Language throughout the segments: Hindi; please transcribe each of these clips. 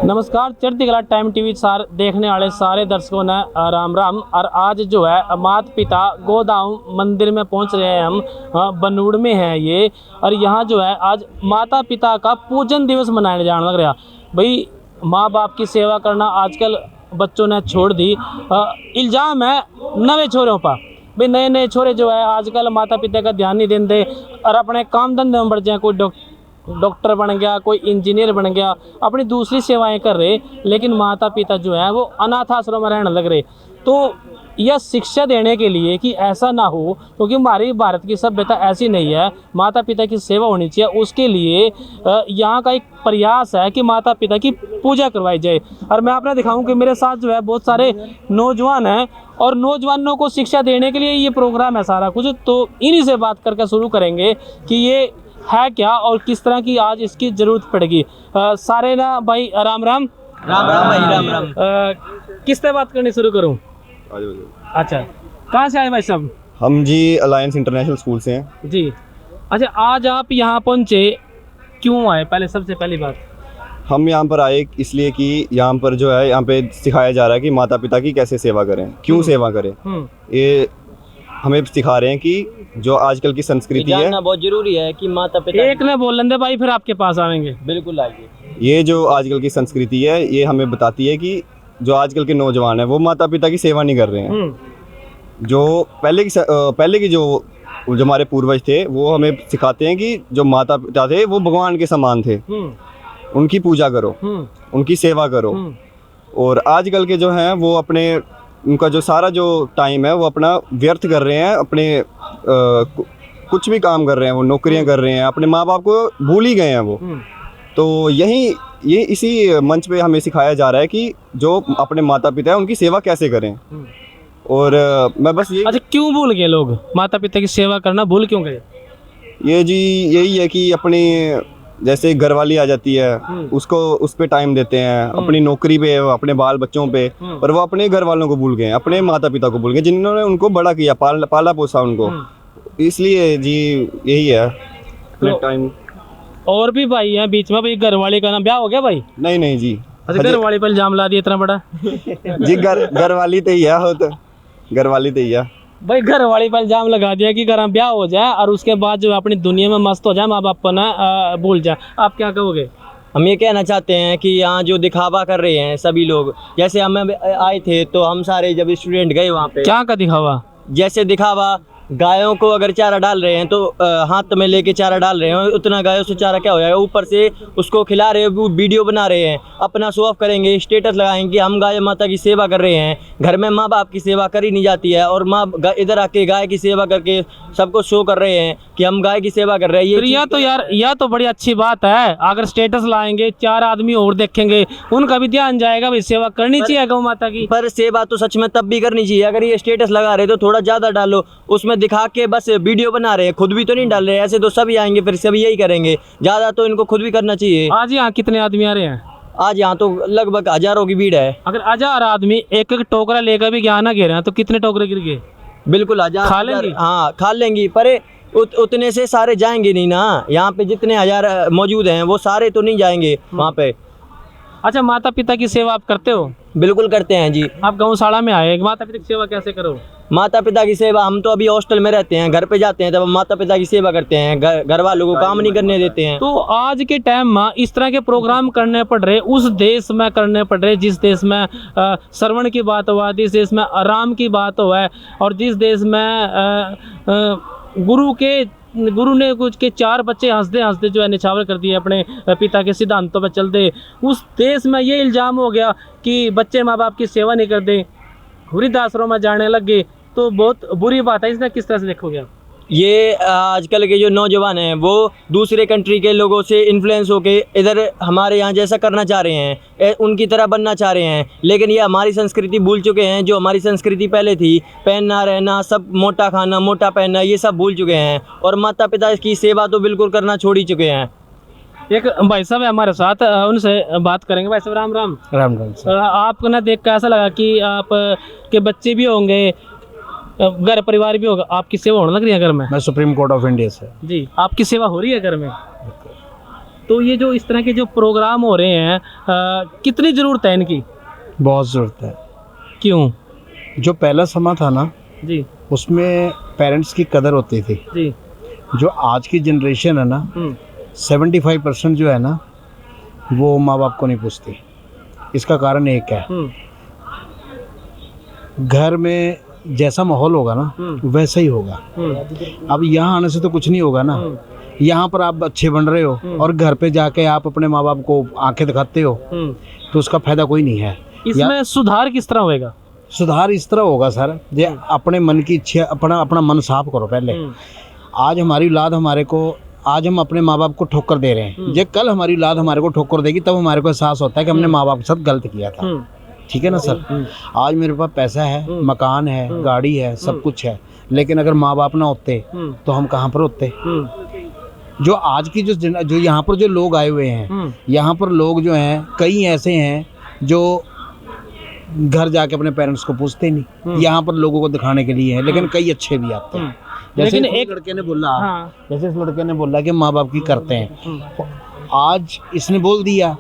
नमस्कार, चढ़ती कला टाइम टीवी सार देखने वाले सारे दर्शकों ने राम राम। और आज जो है माता पिता गोदाम मंदिर में पहुंच रहे हैं हम। बनूड़ में है ये, और यहाँ जो है आज माता पिता का पूजन दिवस मनाया जाने लग रहा। भाई माँ बाप की सेवा करना आजकल बच्चों ने छोड़ दी। इल्ज़ाम है नवे छोरों पर, भाई नए नए छोरे जो है आजकल माता पिता का ध्यान नहीं देते और अपने काम धंधे में बढ़ जाए। कोई डॉक्टर बन गया, कोई इंजीनियर बन गया, अपनी दूसरी सेवाएं कर रहे, लेकिन माता पिता जो है वो अनाथ आश्रम में रहने लग रहे। तो यह शिक्षा देने के लिए कि ऐसा ना हो, क्योंकि हमारी भारत की सभ्यता ऐसी नहीं है, माता पिता की सेवा होनी चाहिए। उसके लिए यहाँ का एक प्रयास है कि माता पिता की पूजा करवाई जाए। और मैं आपने दिखाऊं कि मेरे साथ जो है बहुत सारे नौजवान हैं और नौजवानों को शिक्षा देने के लिए ये प्रोग्राम है सारा कुछ। तो इन्हीं से बात करके शुरू करेंगे कि ये है क्या और किस तरह की आज इसकी ज़रूरत पड़ेगी। सारे ना भाई राम राम। राम राम भाई, राम राम। किस तरह बात करनी शुरू करूं? अच्छा, कहाँ से आए भाई साहब? हम जी अलायंस इंटरनेशनल स्कूल से हैं जी। अच्छा, आज आप यहाँ पहुँचे क्यों आए? पहले सबसे पहली बात, हम यहाँ पर आए इसलिए कि यहाँ पर जो है यहाँ पे सिखाया जा रहा है कि माता पिता की कैसे सेवा करें, क्यों सेवा करें। ये हमें सिखा रहे हैं कि जो आजकल की संस्कृति है, जानना बहुत जरूरी है कि माता पिता एक ने बोल लेंगे भाई, फिर आपके पास आएंगे। बिल्कुल आइए। ये जो आजकल की संस्कृति है ये हमें बताती है कि जो आजकल के नौजवान हैं वो माता पिता की सेवा नहीं कर रहे हैं। जो पहले की जो हमारे पूर्वज थे वो हमें सिखाते हैं कि जो माता पिता थे वो भगवान के समान थे, उनकी पूजा करो, उनकी सेवा करो। और आजकल के जो हैं वो अपने उनका जो सारा जो टाइम है वो अपना व्यर्थ कर रहे हैं, अपने कुछ भी काम कर रहे हैं, वो नौकरियां कर रहे हैं, अपने माँ बाप को भूल ही गए हैं वो। तो ये इसी मंच पे हमें सिखाया जा रहा है कि जो अपने माता पिता हैं उनकी सेवा कैसे करें। और मैं बस ये, अच्छा, क्यों भूल गए लोग माता पिता की सेवा करना? भूल क्यों गए? ये जी यही है कि अपनी जैसे घरवाली आ जाती है उसको उस पे टाइम देते हैं, अपनी नौकरी पे, अपने बाल बच्चों पे, पर वो अपने घर वालों को भूल गए, अपने माता पिता को भूल गए जिन्होंने उनको बड़ा किया, पाला पोसा उनको। इसलिए जी यही है टाइम। और भी भाई हैं बीच में। भाई घरवाली का ना ब्याह हो गया भाई? नहीं जी। अच्छा, घरवाली पर इल्जाम ला दिया इतना बड़ा? जी घरवाली तो ही है, हो तो घरवाली तो ही है भाई। घरवाली पर इल्जाम लगा दिया कि घर में ब्याह हो जाए और उसके बाद जो अपनी दुनिया में मस्त हो जाए, माँ बाप को ना भूल जाए। आप क्या कहोगे? हम ये कहना चाहते हैं कि यहाँ जो दिखावा कर रहे हैं सभी लोग, जैसे हम आए थे तो हम सारे जब स्टूडेंट गए वहाँ पे, क्या का दिखावा? जैसे दिखावा, गायों को अगर चारा डाल रहे हैं तो हाथ में लेके चारा डाल रहे हैं, उतना गायों से चारा क्या हो जाएगा, ऊपर से उसको खिला रहे हैं, वीडियो बना रहे हैं, अपना शो ऑफ करेंगे, स्टेटस लगाएंगे हम गाय माता की सेवा कर रहे हैं। घर में माँ बाप की सेवा करी नहीं जाती है और माँ इधर आके गाय की सेवा करके सबको शो कर रहे हैं कि हम गाय की सेवा कर रहे हैं। यह तो बड़ी अच्छी बात है। अगर स्टेटस लाएंगे, 4 आदमी और देखेंगे, उनका भी ध्यान जाएगा, भाई सेवा करनी चाहिए गौ माता की। पर सेवा तो सच में तब भी करनी चाहिए। अगर ये स्टेटस लगा रहे तो थोड़ा ज्यादा डालो, उसमें दिखा के बस वीडियो बना रहे हैं, खुद भी तो नहीं डाल रहे। ऐसे तो सभी आएंगे फिर सभी यही करेंगे, ज्यादा तो इनको खुद भी करना चाहिए। आज यहाँ कितने आदमी आ रहे हैं? आज यहाँ तो लगभग हजारों की भीड़ है। अगर 1000 आदमी एक एक टोकरा लेकर भी ज्ञान गिर रहे हैं तो कितने टोकरे गिर गए? बिल्कुल हजार खा लेंगे। हाँ खा लेंगी, पर उतने से सारे जाएंगे नहीं ना। यहाँ पे जितने 1000 मौजूद हैं वो सारे तो नहीं जाएंगे वहाँ पे। अच्छा, माता पिता की सेवा आप करते हो? बिल्कुल करते हैं जी। आप गौशाला में आए, माता पिता की सेवा कैसे करो? माता पिता की सेवा, हम तो अभी हॉस्टल में रहते हैं, घर पे जाते हैं तब हम माता पिता की सेवा करते हैं, घर वालों को काम नहीं करने देते हैं। तो आज के टाइम में इस तरह के प्रोग्राम करने पड़ रहे, उस देश में करने पड़ रहे जिस देश में श्रवण की बात हुआ, जिस देश में आराम की बात हुआ, और जिस देश में गुरु ने कुछ के 4 बच्चे हंसते हंसते जो है निछावर कर दिए अपने पिता के सिद्धांतों पर चलते। उस देश में ये इल्ज़ाम हो गया कि बच्चे माँ बाप की सेवा नहीं करते, वृद्धाश्रम में जाने लग गए, तो बहुत बुरी बात है। इसने किस तरह से देखोगे आप? ये आजकल के जो नौजवान हैं वो दूसरे कंट्री के लोगों से इन्फ्लुएंस होके इधर हमारे यहाँ जैसा करना चाह रहे हैं, उनकी तरह बनना चाह रहे हैं, लेकिन ये हमारी संस्कृति भूल चुके हैं। जो हमारी संस्कृति पहले थी, पहनना रहना, सब मोटा खाना मोटा पहनना, ये सब भूल चुके हैं और माता पिता की सेवा तो बिल्कुल करना छोड़ ही चुके हैं। एक भाई साहब है हमारे साथ, उनसे बात करेंगे। भाई साहब राम राम। राम राम। आपको ना देख कर ऐसा लगा कि आप के बच्चे भी होंगे, घर परिवार भी होगा, आपकी सेवा होने लग रही है घर में? मैं सुप्रीम कोर्ट ऑफ इंडिया से। जी, आपकी सेवा हो रही है घर में? तो ये जो इस तरह के जो प्रोग्राम हो रहे हैं कितनी ज़रूरत है इनकी? बहुत ज़रूरत है। क्यों? जो पहला समा था ना, जी उसमें पेरेंट्स की कदर होती थी। जी। जो आज की जनरेशन है ना, 75% जो है ना, वो माँ बाप को नहीं पूछती। इसका कारण एक है, घर में जैसा माहौल होगा ना वैसा ही होगा। अब यहाँ आने से तो कुछ नहीं होगा ना। यहाँ पर आप अच्छे बन रहे हो और घर पे जाके आप अपने माँ बाप को आंखें दिखाते हो, तो उसका फायदा कोई नहीं है। इसमें सुधार किस तरह होएगा? सुधार इस तरह होगा सर, जे अपने मन की इच्छा, अपना मन साफ करो पहले। आज हमारी औलाद हमारे को, आज हम अपने माँ बाप को ठोकर दे रहे हैं, ये कल हमारी औलाद हमारे को ठोकर देगी, तब हमारे को एहसास होता है कि हमने माँ बाप के साथ गलत किया था। ठीक है ना सर? आज मेरे पास पैसा है, मकान है, गाड़ी है, सब कुछ है, लेकिन अगर माँ बाप ना होते तो हम कहाँ पर होते? जो आज की जो यहाँ पर जो लोग आए हुए हैं, यहाँ पर लोग जो हैं कई ऐसे हैं जो घर जाके अपने पेरेंट्स को पूछते नहीं, यहाँ पर लोगों को दिखाने के लिए है, लेकिन कई अच्छे भी आते हैं। जैसे एक लड़के ने बोला, जैसे इस लड़के ने बोला कि माँ बाप की करते हैं, आज इसने बोल दिया,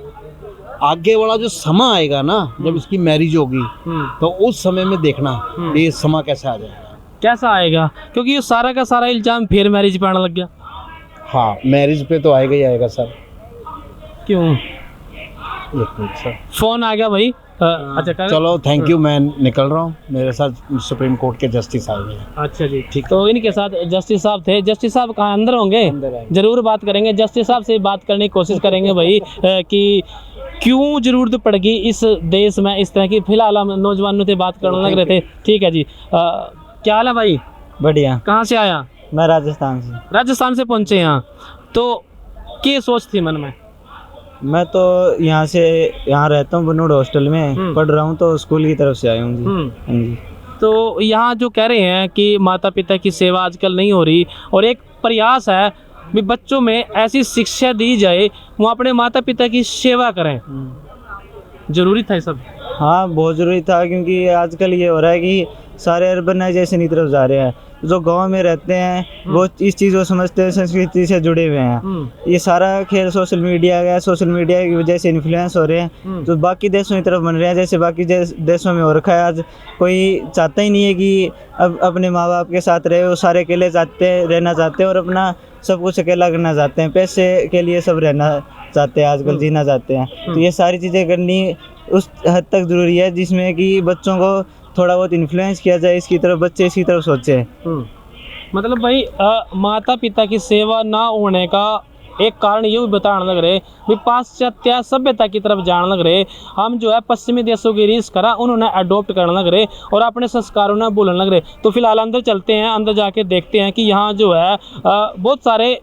आगे वाला जो समा आएगा ना, जब इसकी मैरिज होगी, तो उस समय में देखना ये समा कैसा आ जाएगा। कैसा आएगा? क्योंकि ये सारा का सारा इल्जाम फिर मैरिज पे आने लग गया। हाँ, मैरिज पे तो आएगा ही आएगा सर। क्यों? एक मिनट सर, फोन आ गया भाई। अच्छा चलो थैंक यू, मैं निकल रहा हूँ, मेरे साथ सुप्रीम कोर्ट के जस्टिस आए हैं। अच्छा जी, ठीक। तो इनके साथ जस्टिस साहब थे। जस्टिस साहब कहाँ अंदर होंगे? जरूर बात करेंगे जस्टिस साहब से, बात करने की कोशिश करेंगे भाई कि क्यों जरूरत पड़ेगी इस देश में इस तरह की। फिलहाल हम नौजवानों से बात करने लग रहे थे। ठीक है जी। क्या हाल है भाई? बढ़िया। कहाँ से आया? मैं राजस्थान से। राजस्थान से पहुँचे यहाँ, तो क्या सोच थी मन में? मैं तो यहाँ रहता हूँ बनूड़ हॉस्टल में पढ़ रहा हूँ, तो स्कूल की तरफ से आया हूँ जी। हाँ जी। तो यहाँ जो कह रहे हैं कि माता पिता की सेवा आजकल नहीं हो रही, और एक प्रयास है भी बच्चों में ऐसी शिक्षा दी जाए वो अपने माता पिता की सेवा करें, जरूरी था ये सब? हाँ, बहुत ज़रूरी था, क्योंकि आजकल ये हो रहा है कि सारे अर्बनाइजेशन की तरफ जा रहे हैं। जो गांव में रहते हैं वो इस चीज़ को समझते हैं, संस्कृति से जुड़े हुए हैं। ये सारा खेल सोशल मीडिया का, सोशल मीडिया की वजह से इन्फ्लुएंस हो रहे हैं, तो बाकी देशों की तरफ बन रहे हैं, जैसे बाकी देशों में हो रखा है। आज कोई चाहता ही नहीं है कि अब अपने माँ बाप के साथ रहे, वो सारे अकेले रहना चाहते हैं और अपना सब कुछ अकेला करना चाहते हैं। पैसे के लिए सब रहना चाहते हैं, आजकल जीना चाहते हैं। तो ये सारी चीज़ें करनी उस हद तक ज़रूरी है जिसमें कि बच्चों को थोड़ा बहुत इन्फ्लुएंस किया जाए इसकी तरफ, बच्चे इसकी तरफ सोचे। मतलब भाई माता पिता की सेवा ना होने का एक कारण ये भी बताने लग रहे भी पाश्चात्य सभ्यता की तरफ जाने लग रहे। हम जो है पश्चिमी देशों की रीस करा उन्होंने अडोप्ट करने लग रहे और अपने संस्कारों ने बोलने लग रहे। तो फिलहाल अंदर चलते हैं, अंदर जाके देखते हैं कि यहाँ जो है बहुत सारे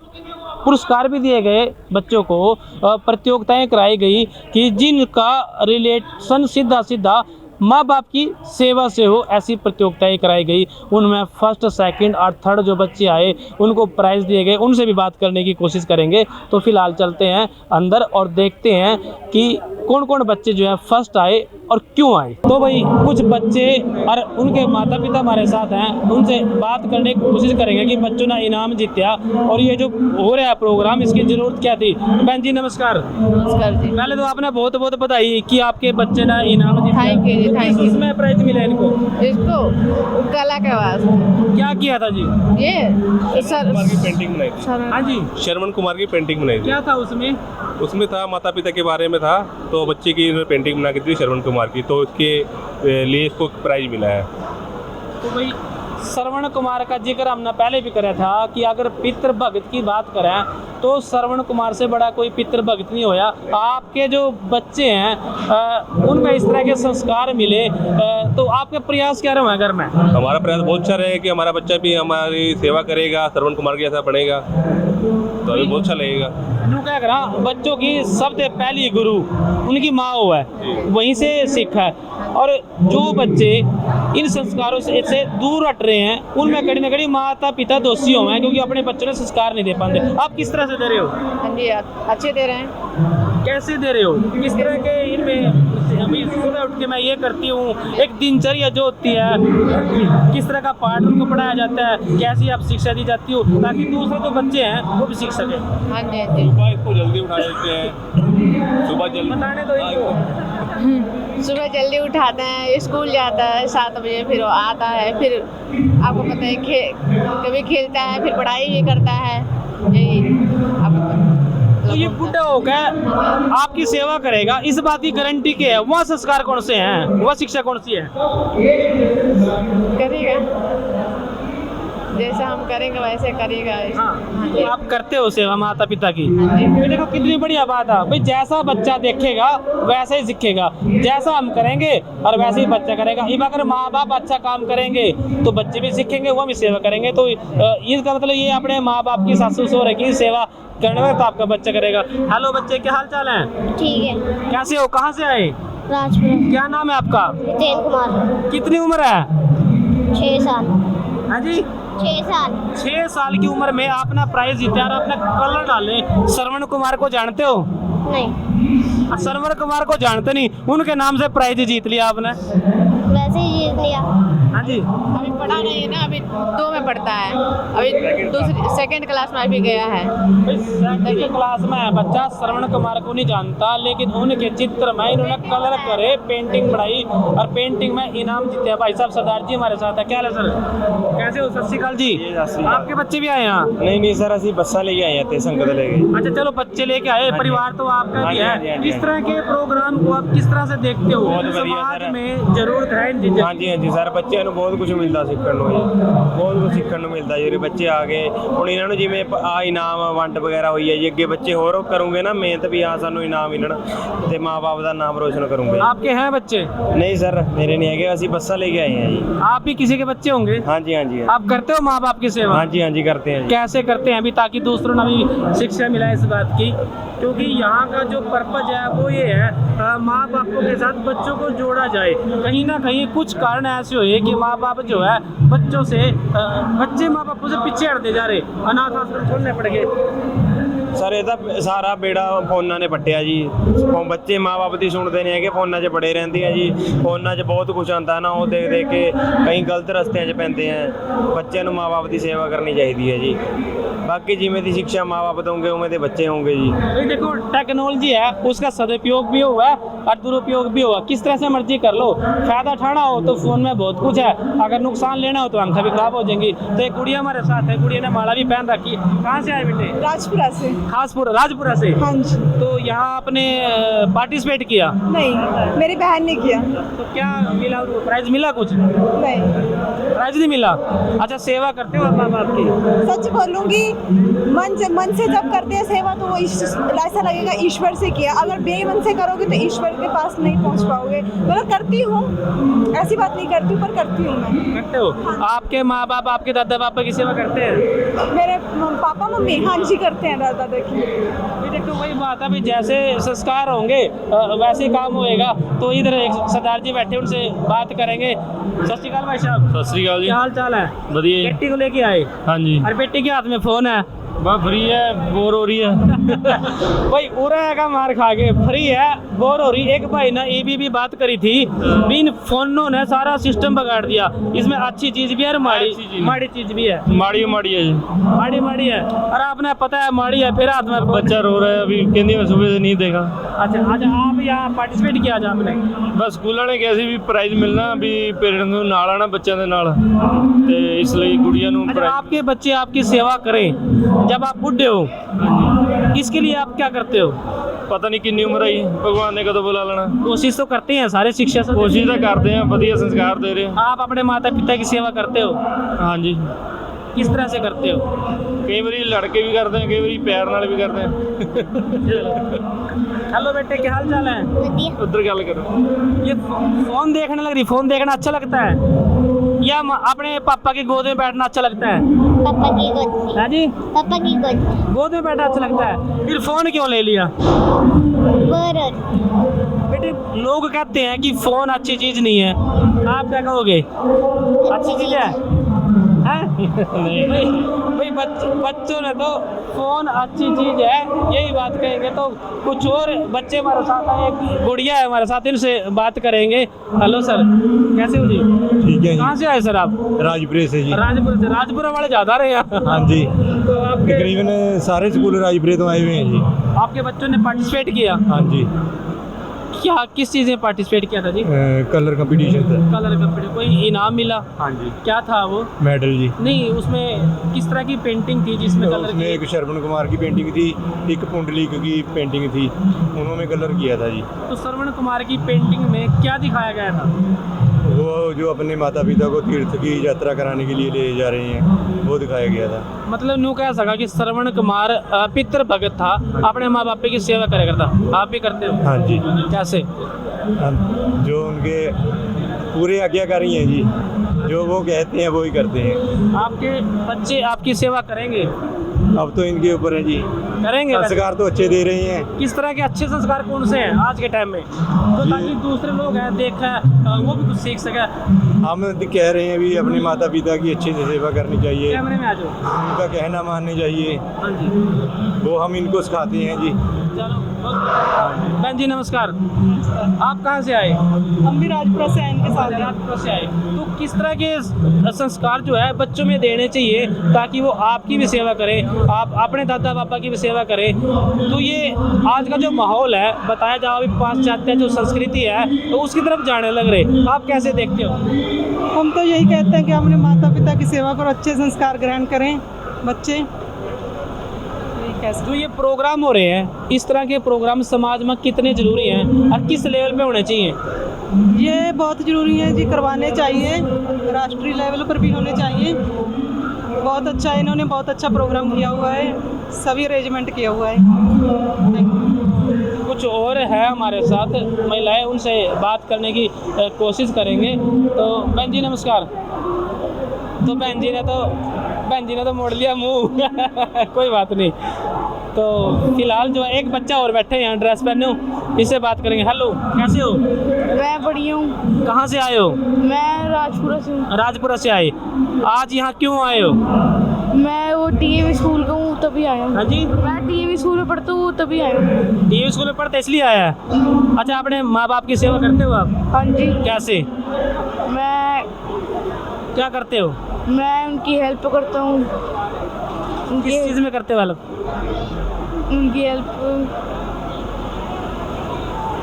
पुरस्कार भी दिए गए बच्चों को, प्रतियोगिताएं कराई गई कि जिनका रिलेशन सीधा सीधा माँ बाप की सेवा से हो, ऐसी प्रतियोगिताएं कराई गई। उनमें फर्स्ट, सेकंड और थर्ड जो बच्चे आए उनको प्राइज़ दिए गए। उनसे भी बात करने की कोशिश करेंगे। तो फिलहाल चलते हैं अंदर और देखते हैं कि कौन कौन बच्चे जो है फर्स्ट आए और क्यों आए। तो भाई कुछ बच्चे और उनके माता पिता हमारे साथ हैं, उनसे बात करने की कोशिश करेंगे कि बच्चों ने इनाम जीता और ये जो हो रहा है प्रोग्राम, इसकी ज़रूरत क्या थी। बहन जी नमस्कार। नमस्कार जी। पहले तो आपने बहुत बहुत बधाई कि आपके बच्चे ने इनाम जीता। थैंक यू जी, थैंक यू। इसमें प्राइज मिला इनको? इसको कला के वास्ते क्या किया था जी? ये सर पेंटिंग बनाई थी। हाँ जी, शरवण कुमार की पेंटिंग बनाई थी। क्या था उसमें? उसमें था माता पिता के बारे में था, तो बच्चे की पेंटिंग बना के दी शरवण कुमार की, तो उसके लिए इसको प्राइज मिला है। तो भाई श्रवण कुमार का जिक्र हमने पहले भी करा था कि अगर पितृ भगत की बात करें तो श्रवण कुमार से बड़ा कोई पितृ भगत नहीं होया। आपके जो बच्चे हैं उनमें इस तरह के संस्कार मिले, तो आपके प्रयास क्या रहे घर में? हमारा प्रयास बहुत अच्छा रहेगा कि हमारा बच्चा भी हमारी सेवा करेगा, श्रवण कुमार के जैसा बनेगा, तो अभी बहुत अच्छा लगेगा। क्या करा, बच्चों की सबसे पहली गुरु उनकी माँ हो है, वहीं से सीखा है। और जो बच्चे इन संस्कारों से दूर हट रहे हैं उनमें कड़ी न कड़ी माता पिता दोषी हो हैं, क्योंकि अपने बच्चों ने संस्कार नहीं दे पाते। आप किस तरह से दे रहे हो? हाँ जी, अच्छे दे रहे हैं। कैसे दे रहे हो? किस तरह के इनमें अभी सुबह उठ के मैं ये करती हूँ, एक दिनचर्या जो होती है किस तरह का पाठ उनको पढ़ाया जाता है, कैसी आप शिक्षा दी जाती हो ताकि दूसरे जो बच्चे हैं वो भी सीख सकें? हाँ जी, हाँ जी। सुबह इसको जल्दी उठा देते हैं, सुबह जल्दी बताने दो इनको। सुबह जल्दी उठाते हैं, स्कूल जाता है 7 बजे, फिर वो आता है, फिर आपको पता है कभी खेलता है, फिर पढ़ाई भी करता है, यही आपको तो ये बुढ़ा होकर आपकी सेवा करेगा, इस बात की गारंटी क्या है? वह संस्कार कौन से हैं, वह शिक्षा कौन सी है? करेगा, जैसा हम करेंगे वैसे करेगा। हाँ, तो आप करते हो सेवा माता पिता की। ये देखो कितनी बढ़िया बात है भाई, जैसा बच्चा देखेगा वैसे ही सीखेगा, जैसा हम करेंगे और वैसे ही बच्चा करेगा। अब अगर माँ बाप अच्छा काम करेंगे तो बच्चे भी सीखेंगे, वो भी सेवा करेंगे। तो इसका मतलब ये अपने माँ बाप की सासू ससुर की सेवा करने में तो आपका बच्चा करेगा। हेलो बच्चे, क्या हाल चाल है? ठीक है। कैसे हो, कहाँ से आए? राजपुर। क्या नाम है आपका? जितेंद्र कुमार। कितनी उम्र है? 6 साल। हाँ जी, 6 साल। 6 साल की उम्र में आपने प्राइज जीता और आपने कलर डाले। श्रवण कुमार को जानते हो? नहीं, श्रवण कुमार को जानते नहीं, उनके नाम से प्राइज जीत लिया आपने। वैसे ही जीत लिया। हाँ जी, अभी पढ़ा नहीं है ना, अभी 2 में पढ़ता है, अभी दूसरी 2nd क्लास में अभी गया है। सेकंड क्लास में है बच्चा, श्रवण कुमार को नहीं जानता, लेकिन उनके चित्र में इन्होंने कलर करे, पेंटिंग बढ़ाई और पेंटिंग में इनाम जीते। भाई साहब सरदार जी हमारे साथ है। क्या है सर, कैसे हो? सत श्री अकाल जी। आपके बच्चे भी आए यहाँ? नहीं सर, असि बसा लेके आए थे, संगत लेके। अच्छा चलो, बच्चे लेके आए, परिवार तो आपका भी है। इस तरह के प्रोग्राम को आप किस तरह से देखते हो? समाज में जरूरत है इन चीज़ों की। हाँ जी सर, ਬੱਚਿਆਂ ਨੂੰ ਬਹੁਤ ਕੁਝ ਮਿਲਦਾ ਸਿੱਖਣ ਨੂੰ ਜੀ, ਬਹੁਤ ਕੁਝ ਸਿੱਖਣ ਨੂੰ ਮਿਲਦਾ। ਜਿਹੜੇ ਬੱਚੇ ਆ ਗਏ ਹੁਣ ਇਹਨਾਂ ਨੂੰ ਜਿਵੇਂ ਆ ਇਨਾਮ ਵੰਡ ਵਗੈਰਾ ਹੋਈ ਹੈ ਜੀ, ਅੱਗੇ ਬੱਚੇ ਹੋਰ ਕਰੂੰਗੇ ਨਾ ਮਿਹਨਤ ਵੀ, ਹਾਂ ਸਾਨੂੰ ਇਨਾਮ ਮਿਲਣ ਤੇ ਮਾਂ-ਬਾਪ ਦਾ ਨਾਮ ਰੋਸ਼ਨ ਕਰੂੰਗੇ। आपके हैं बच्चे? नहीं सर, मेरे नहीं है, ਅਸੀਂ ਬੱਸਾਂ लेके आए हैं जी। आप भी किसी के बच्चे होंगे? हाँ जी हाँ जी। आप करते हो माँ बाप की सेवा? हाँ जी करते हैं जी। कैसे करते हैं अभी, ताकि दूसरों ने भी शिक्षा मिला इस बात की? क्योंकि यहाँ का जो पर्पज है वो ये है, माँ बापों के साथ बच्चों को जोड़ा जाए। कहीं ना कहीं कुछ कारण ऐसे हुए कि माँ बाप जो है बच्चों से बच्चे माँ बापों से पीछे हटते जा रहे, अनाथ आश्रम खोलने पड़ गए। ਸਰ ਇਹ ਤਾਂ ਸਾਰਾ ਬੇੜਾ ਫੋਨਾਂ ਨੇ ਪੱਟਿਆ ਜੀ। ਹੁਣ ਬੱਚੇ ਮਾਂ-ਬਾਪ ਦੀ ਸੁਣਦੇ ਨਹੀਂ ਹੈਗੇ, ਫੋਨਾਂ 'ਚ ਬੜੇ ਰਹਿੰਦੇ ਆ ਜੀ। ਫੋਨਾਂ 'ਚ ਬਹੁਤ ਕੁਝ ਆਉਂਦਾ ਨਾ, ਉਹ ਦੇਖ ਕੇ ਕਈ ਗਲਤ ਰਸਤਿਆਂ 'ਚ ਪੈਂਦੇ ਆ। ਬੱਚਿਆਂ ਨੂੰ ਮਾਂ-ਬਾਪ ਦੀ सेवा करनी चाहिए जी। बाकी जिमें दी शिक्षा माँ बाप दोगे उमें दे बच्चे होंगे जी। भाई देखो टेक्नोलॉजी है, उसका सदुपयोग भी हुआ है और दुरुपयोग भी हुआ। किस तरह से मर्जी कर लो, फायदा उठाना हो तो फोन में बहुत कुछ है, अगर नुकसान लेना हो तो आंखें भी खराब हो जाएंगी। तो एक गुड़िया हमारे साथ है, गुड़िया ने माला भी पहन रखी है। कहाँ से आए बेटे? राजपुरा से। खासपुर राजपुरा से? हाँ जी। तो यहाँ आपने पार्टिसिपेट किया? नहीं, मेरी बहन ने किया। तो क्या मिला, प्राइज मिला कुछ? नहीं, प्राइज नहीं मिला। अच्छा, सेवा करते हो माँ बाप की? सच बोलूंगी, मन से जब करते हैं सेवा तो वो ऐसा लगेगा ईश्वर से किया। अगर बेमन से करोगे तो ईश्वर के पास नहीं पहुंच पाओगे। मतलब करती हूँ, ऐसी बात नहीं करती हूँ, पर करती हूँ मैं। करते हो? आपके माँ बाप, आपके दादा पापा की सेवा करते हैं? मेरे पापा मम्मी हाँ जी करते हैं दादा की। देखो वही बात है भाई, जैसे संस्कार होंगे वैसे ही काम होएगा। तो इधर एक सरदार जी बैठे, उनसे बात करेंगे। सत श्री अकाल भाई साहब। सत श्री अकाल जी। क्या हाल चाल है? बढ़िया। बेटी को लेके आए? हाँ जी। और बेटी के हाथ में फोन है? बस फ्री है, बोर हो रही है। भाई उरा का मार खा के फ्री है, बोर हो रही। एक भाई ने ये भी बात करी थी, इन फोनों ने सारा सिस्टम बिगाड़ दिया। इसमें अच्छी चीज भी है और माड़ी चीज भी है। माड़ी है जी। माड़ी है। और आपने पता है माड़ी है, फिर हाथ में बच्चा रो रहा है, अभी कहती मैं सुबह से नहीं देखा। अच्छा, आप यहाँ पार्टिसिपेट किया आज आपने? बस स्कूल वाले कैसे भी प्राइज मिलना भी पेरेंट्स ਨੂੰ ਨਾਲ ਆਣਾ ਬੱਚਿਆਂ ਦੇ ਨਾਲ, ਤੇ ਇਸ ਲਈ ਗੁੜੀਆਂ ਨੂੰ अच्छा, आपके बच्चे आपकी सेवा करें जब आप बुढ़े हो, इसके लिए आप क्या करते हो? ਪਤਾ ਨਹੀਂ ਕਿੰਨੀ ਉਮਰ ਆਈ, ਭਗਵਾਨ ਨੇ ਕਦੋਂ ਬੁਲਾ ਲੈਣਾ। कोशिश तो करते हैं सारे, शिक्षा से ਕੋਸ਼ਿਸ਼ ਤਾਂ ਕਰਦੇ ਆ, ਵਧੀਆ ਸੰਸਕਾਰ ਦੇ ਰਹੇ ਆ। आप अपने माता पिता की सेवा करते हो? हाँ जी। किस तरह से करते हो? ਕਈ ਵਾਰੀ ਲੜ ਕੇ ਵੀ ਕਰਦੇ ਆ, ਕਈ ਵਾਰੀ ਪਿਆਰ ਨਾਲ ਵੀ ਕਰਦੇ ਆ। हेलो बेटे, क्या हाल चाल है? उधर गल करो। ये फोन देखने लग रही, फोन देखना अच्छा लगता है या अपने पापा की गोद में बैठना अच्छा लगता है? पापा की गोद। हाँ जी, पापा की गोद। गोद में बैठना अच्छा लगता है। फिर फोन क्यों ले लिया? बोर। बेटे लोग कहते हैं कि फोन अच्छी चीज नहीं है, आप क्या कहोगे? अच्छी चीज है? भाई बच्चों ने तो फोन अच्छी चीज है यही बात कहेंगे। तो कुछ और बच्चे हमारे साथ आए, एक गुड़िया है हमारे साथ, इनसे बात करेंगे। हेलो सर, कैसे हो जी? ठीक है कहाँ से आए सर आप? राजपुरे से जी। राजपुर से। राजपुरा वाले ज्यादा रहे हैं। हाँ जी, तो आपके तकरीबन सारे स्कूल राजपुरे तो आए हुए हैं जी। आपके बच्चों ने पार्टिसिपेट किया? हाँ जी, क्या किस चीज़ में पार्टिसिपेट किया था जी? कलर कंपटीशन था। Colour competition. कोई इनाम मिला? हाँ जी, क्या था वो? मेडल जी। नहीं, उसमें किस तरह की पेंटिंग थी जिसमें कलर उसमें एक श्रवण कुमार की पेंटिंग थी, एक पुंडलिक की पेंटिंग थी, उन्होंने कलर किया था जी। तो श्रवण कुमार की पेंटिंग में क्या दिखाया गया था? वो जो अपने माता पिता को तीर्थ की यात्रा कराने के लिए ले जा रहे हैं, वो दिखाया गया था। मतलब यूँ कह सका कि श्रवण कुमार पितृ भगत था, अपने माँ बाप की सेवा करे करता। आप भी करते हो? हाँ जी, कैसे? जो उनके पूरे आज्ञाकारी हैं जी, जो वो कहते हैं वो ही करते हैं। आपके बच्चे आपकी सेवा करेंगे? अब तो इनके ऊपर है जी, करेंगे वैसे? संस्कार तो अच्छे दे रहे हैं। किस तरह के अच्छे संस्कार कौन से हैं आज के टाइम में, तो ताकि दूसरे लोग हैं देखें वो भी कुछ सीख सके? हम कह रहे हैं भी अपने माता पिता की अच्छे से सेवा करनी चाहिए, कैमरे में आ जाओ। उनका कहना माननी चाहिए, हाँ जी, वो हम इनको सिखाते हैं जी। चलो बहन जी नमस्कार। आप कहाँ से आए? हम भी राजपुरा से हैं इनके साथ। राजपुरा से आए। तो किस तरह के संस्कार जो है बच्चों में देने चाहिए ताकि वो आपकी भी सेवा करें, आप अपने दादा पापा की भी सेवा करें? तो ये आज का जो माहौल है बताया जाओ, अभी पाश्चात्य जो संस्कृति है तो उसकी तरफ जाने लग रहे, आप कैसे देखते हो? हम तो यही कहते हैं कि अपने माता पिता की सेवा करो, अच्छे संस्कार ग्रहण करें बच्चे। जो ये प्रोग्राम हो रहे हैं, इस तरह के प्रोग्राम समाज में कितने जरूरी हैं और किस लेवल पे होने चाहिए? ये बहुत ज़रूरी है जी, करवाने चाहिए, राष्ट्रीय लेवल पर भी होने चाहिए। बहुत अच्छा, इन्होंने बहुत अच्छा प्रोग्राम किया हुआ है, सभी अरेंजमेंट किया हुआ है। कुछ और है हमारे साथ महिलाएं, उनसे बात करने की कोशिश करेंगे। तो बहन जी नमस्कार। तो बहन जी ने तो मोड़ लिया मुंह कोई बात नहीं। तो फिलहाल जो है एक बच्चा और बैठे हैं ड्रेस पहने हो, इससे बात करेंगे। हेलो, कैसे हो? मैं बड़ी हूँ। कहाँ से आए हो? मैं राजपुरा से हूँ। राजपुरा से आए। आज यहाँ क्यों आए हो? मैं वो डीएवी स्कूल का हूँ तभी आया हूँ। हाँ जी, मैं डीएवी स्कूल में पढ़ता हूँ तभी आया हूँ। डीएवी स्कूल में पढ़ते इसलिए आया है? अच्छा, अपने माँ बाप की सेवा करते हो आप? हाँ जी। कैसे, मैं क्या करते हो? मैं उनकी हेल्प करता हूँ। किस चीज़ में करते हो हेल्प? उनकी हेल्प।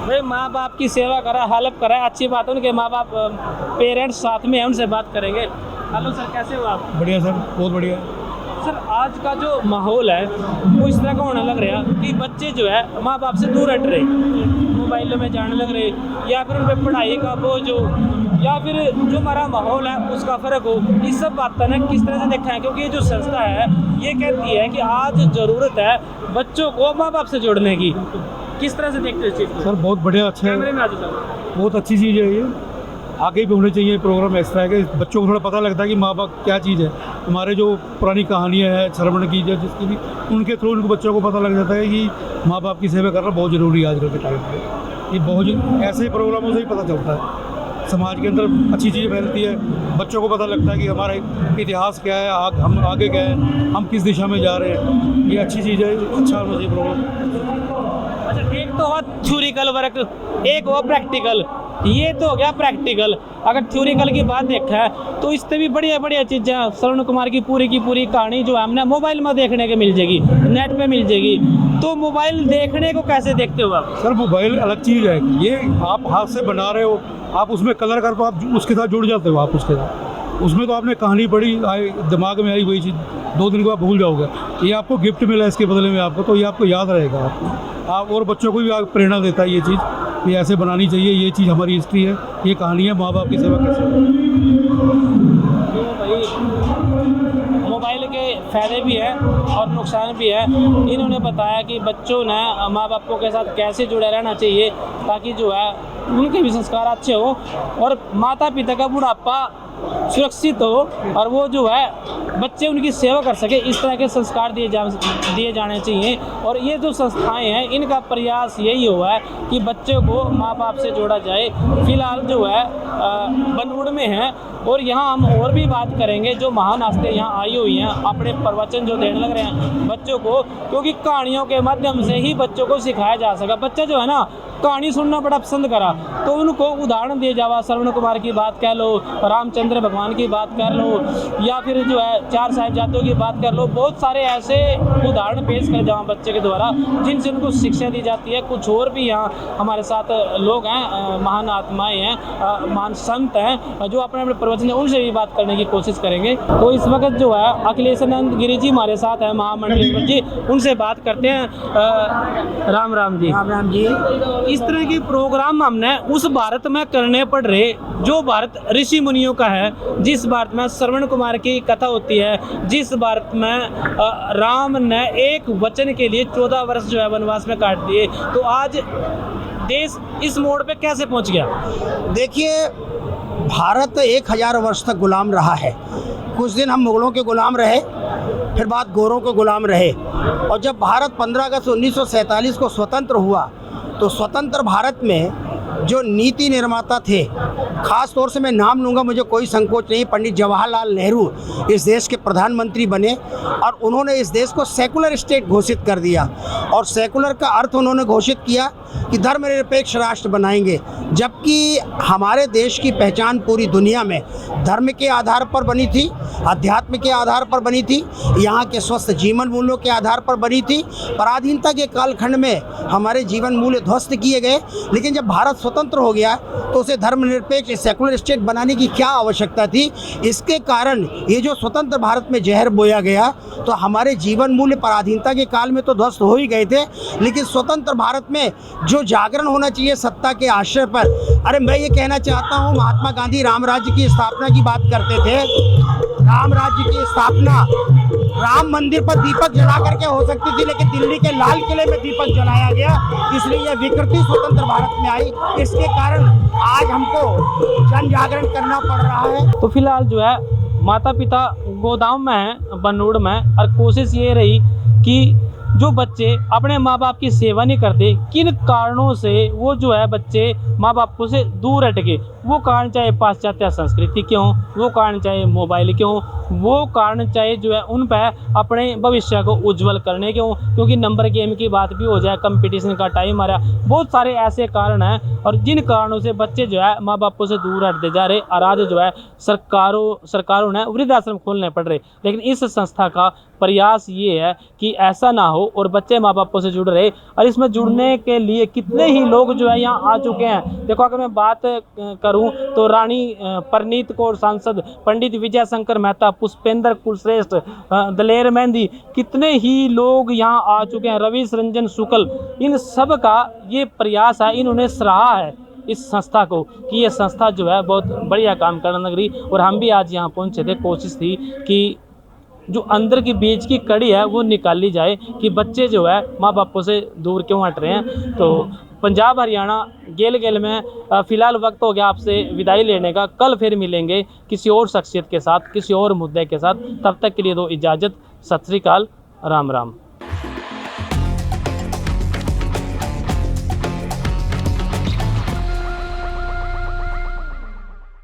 भाई माँ बाप की सेवा करा, हेल्प करा, अच्छी बात है। उनके माँ बाप पेरेंट्स साथ में हैं, उनसे बात करेंगे। हेलो सर, कैसे हो आप? बढ़िया सर, बहुत बढ़िया। सर, आज का जो माहौल है वो इस तरह का होने लग रहा है कि बच्चे जो है माँ बाप से दूर हट रहे, मोबाइलों में जाने लग रहे, या फिर उन पर पढ़ाई का बोझ हो, या फिर जो हमारा माहौल है उसका फ़र्क हो। इस सब बातें ना किस तरह से देखा है, क्योंकि ये जो संस्था है ये कहती है कि आज ज़रूरत है बच्चों को माँ बाप से जोड़ने की। किस तरह से देखते हो इस चीज़ को? सर बहुत बढ़िया, अच्छा है, कैमरे में आ जाओ सर। बहुत अच्छी चीज़ है ये, आगे भी होने चाहिए प्रोग्राम एक्स्ट्रा है कि बच्चों को थोड़ा पता लगता है कि माँ बाप क्या चीज़ है। हमारे जो पुरानी कहानियाँ हैं श्रवण की, जो जिसकी भी, उनके थ्रू उनको बच्चों को पता लग जाता है कि माँ बाप की सेवा करना बहुत ज़रूरी है आजकल के टाइम पे। ये बहुत ऐसे प्रोग्रामों से ही पता चलता है, समाज के अंदर अच्छी चीज़ें फैलती है, बच्चों को पता लगता है कि हमारा इतिहास क्या है, हम आगे क्या है, हम किस दिशा में जा रहे हैं। ये अच्छी चीज़ है, अच्छा होना चाहिए प्रोग्राम। अच्छा, एक तो हुआ थ्योरिकल वर्क, एक हुआ प्रैक्टिकल। ये तो हो गया प्रैक्टिकल। अगर थ्योरिकल की बात देखा है तो इससे भी बढ़िया बढ़िया चीज़ें, श्रवण कुमार की पूरी कहानी जो है हमने मोबाइल में देखने के मिल जाएगी, नेट पे मिल जाएगी। तो मोबाइल देखने को कैसे देखते हो आप? सर मोबाइल अलग चीज़ है, ये आप हाथ से बना रहे हो, आप उसमें कलर कर, तो आप उसके साथ जुड़ जाते हो, आप उसके साथ। उसमें तो आपने कहानी पढ़ी, दिमाग में आई वही चीज़, 2 दिन के बाद भूल जाओगे। ये आपको गिफ्ट मिला इसके बदले में आपको, तो ये आपको याद रहेगा। आप और बच्चों को भी प्रेरणा देता है ये चीज़, ये ऐसे बनानी चाहिए, ये चीज़ हमारी हिस्ट्री है, ये कहानी है, माँ बाप की सेवा कैसे। तो भाई मोबाइल के फ़ायदे भी हैं और नुकसान भी है। इन्होंने बताया कि बच्चों ने माँ बापों के साथ कैसे जुड़े रहना चाहिए ताकि जो है उनके भी संस्कार अच्छे हो और माता पिता का बुढ़ापा सुरक्षित हो और वो जो है बच्चे उनकी सेवा कर सके। इस तरह के संस्कार दिए जाने चाहिए। और ये जो संस्थाएं हैं इनका प्रयास यही हुआ है कि बच्चों को माँ बाप से जोड़ा जाए। फिलहाल जो है बनूड़ में है और यहाँ हम और भी बात करेंगे जो महान हस्ती यहाँ आई हुई हैं, अपने प्रवचन जो देने लग रहे हैं बच्चों को, क्योंकि कहानियों के माध्यम से ही बच्चों को सिखाया जा सका। बच्चा जो है ना कहानी सुनना बड़ा पसंद करा, तो उनको उदाहरण दिए जावा, श्रवण कुमार की बात कह लो, रामचंद्र भगवान की बात कर लो, या फिर जो है 4 साहिबजादों की बात कर लो। बहुत सारे ऐसे उदाहरण पेश कर जावा बच्चे के द्वारा जिनसे उनको शिक्षा दी जाती है। कुछ और भी यहाँ हमारे साथ लोग हैं, महान आत्माएं हैं, महान संत हैं जो अपने अपने प्रवचन, उनसे भी बात करने की कोशिश करेंगे। तो इस वक्त जो है अखिलेशानंद गिरी जी हमारे साथ हैं, महामंडलेश्वर जी, उनसे बात करते हैं। राम राम जी। राम राम जी। इस तरह के प्रोग्राम हमने उस भारत में करने पड़ रहे जो भारत ऋषि मुनियों का है, जिस भारत में श्रवण कुमार की कथा होती है, जिस भारत में राम ने एक वचन के लिए 14 वर्ष जो है वनवास में काट दिए। तो आज देश इस मोड़ पे कैसे पहुंच गया? देखिए, भारत 1000 वर्ष तक गुलाम रहा है। कुछ दिन हम मुगलों के गुलाम रहे, फिर बाद गोरों के गुलाम रहे, और जब भारत 15 अगस्त 1947 को स्वतंत्र हुआ तो स्वतंत्र भारत में जो नीति निर्माता थे, खास तौर से मैं नाम लूँगा, मुझे कोई संकोच नहीं, पंडित जवाहरलाल नेहरू इस देश के प्रधानमंत्री बने और उन्होंने इस देश को सेकुलर स्टेट घोषित कर दिया। और सेकुलर का अर्थ उन्होंने घोषित किया कि धर्मनिरपेक्ष राष्ट्र बनाएंगे, जबकि हमारे देश की पहचान पूरी दुनिया में धर्म के आधार पर बनी थी, अध्यात्म के आधार पर बनी थी, यहाँ के स्वस्थ जीवन मूल्यों के आधार पर बनी थी। पराधीनता के कालखंड में हमारे जीवन मूल्य ध्वस्त किए गए, लेकिन जब भारत स्वतंत्र हो गया तो उसे धर्मनिरपेक्ष सेकुलर स्टेट बनाने की क्या आवश्यकता थी? इसके कारण ये जो स्वतंत्र भारत में जहर बोया गया, तो हमारे जीवन मूल्य पराधीनता के काल में तो ध्वस्त हो ही गए थे, लेकिन स्वतंत्र भारत में जो जागरण होना चाहिए सत्ता के आश्रय पर, अरे मैं ये कहना चाहता हूँ, महात्मा गांधी राम राज्य की स्थापना की बात करते थे। राम राज्य की स्थापना राम मंदिर पर दीपक जला करके हो सकती थी, लेकिन दिल्ली के लाल किले में दीपक जलाया गया, इसलिए यह विकृति स्वतंत्र भारत में आई। इसके कारण आज हमको जन जागरण करना पड़ रहा है। तो फिलहाल जो है माता पिता गोदाम में हैं, बन्नूड़ में, और कोशिश ये रही कि जो बच्चे अपने माँ बाप की सेवा नहीं करते, किन कारणों से वो जो है बच्चे माँ बाप से दूर हटके, वो कारण चाहे पाश्चात्य संस्कृति क्यों, वो कारण चाहे मोबाइल क्यों, वो कारण चाहे जो है उन पर अपने भविष्य को उज्जवल करने क्यों, क्योंकि नंबर गेम की बात भी हो जाए, कंपटीशन का टाइम आ रहा है, बहुत सारे ऐसे कारण हैं और जिन कारणों से बच्चे जो है माँ बापों से दूर हटते जा रहे। और आज जो है सरकारों ने वृद्धाश्रम खोलने पड़ रहे, लेकिन इस संस्था का प्रयास ये है कि ऐसा ना हो और बच्चे माँ बापों से जुड़ रहे। और इसमें जुड़ने के लिए कितने ही लोग जो है यहाँ आ चुके हैं। देखो, अगर मैं बात करूँ तो रानी परनीत कौर सांसद, पंडित विजय शंकर मेहता, पुष्पेंद्र कुलश्रेष्ठ, दलेर मेहंदी, कितने ही लोग यहाँ आ चुके हैं, रवीश रंजन शुक्ल, इन सब का ये प्रयास है। इन्होंने सराहा है इस संस्था को कि ये संस्था जो है बहुत बढ़िया काम करने लग रही। और हम भी आज यहाँ पहुँचे थे, कोशिश थी कि जो अंदर की बीज की कड़ी है वो निकाली जाए कि बच्चे जो है माँ बापों से दूर क्यों हट रहे हैं। तो पंजाब हरियाणा गेल में फ़िलहाल वक्त हो गया आपसे विदाई लेने का। कल फिर मिलेंगे किसी और शख्सियत के साथ, किसी और मुद्दे के साथ। तब तक के लिए दो इजाज़त। सत श्री अकाल, राम राम।